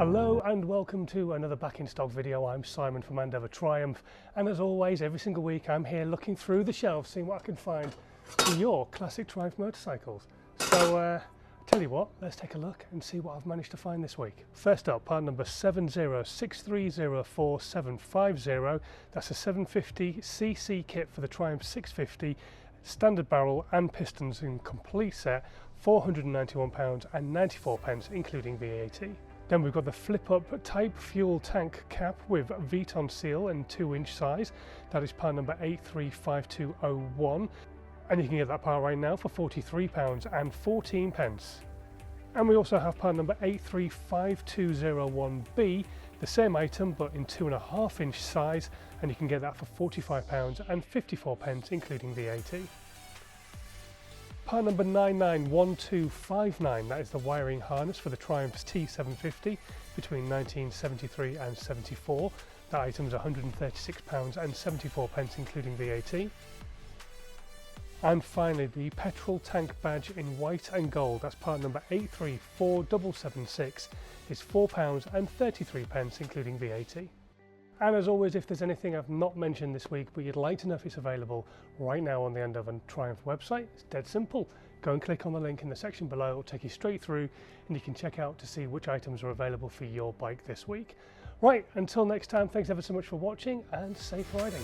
Hello and welcome to another back in stock video. I'm Simon from Andover Triumph, and as always every single week I'm here looking through the shelves seeing what I can find for your classic Triumph motorcycles. So tell you what, let's take a look and see what I've managed to find this week. First up, part number 706304750. That's a 750cc kit for the Triumph 650, standard barrel and pistons in complete set, £491.94 including VAT. Then we've got the flip-up type fuel tank cap with Veton seal in 2-inch size. That is part number 835201, and you can get that part right now for £43.14. And we also have part number 835201B, the same item but in 2.5-inch size, and you can get that for £45.54 including VAT. Part number 991259, that is the wiring harness for the Triumph's T750 between 1973 and 74. That item is £136.74 including VAT. And finally the petrol tank badge in white and gold, that's part number 834776, is £4.33 including VAT. And as always, if there's anything I've not mentioned this week but you'd like to know if it's available right now on the Andover Triumph website, it's dead simple. Go and click on the link in the section below, it'll take you straight through and you can check out to see which items are available for your bike this week. Right, until next time, thanks ever so much for watching and safe riding.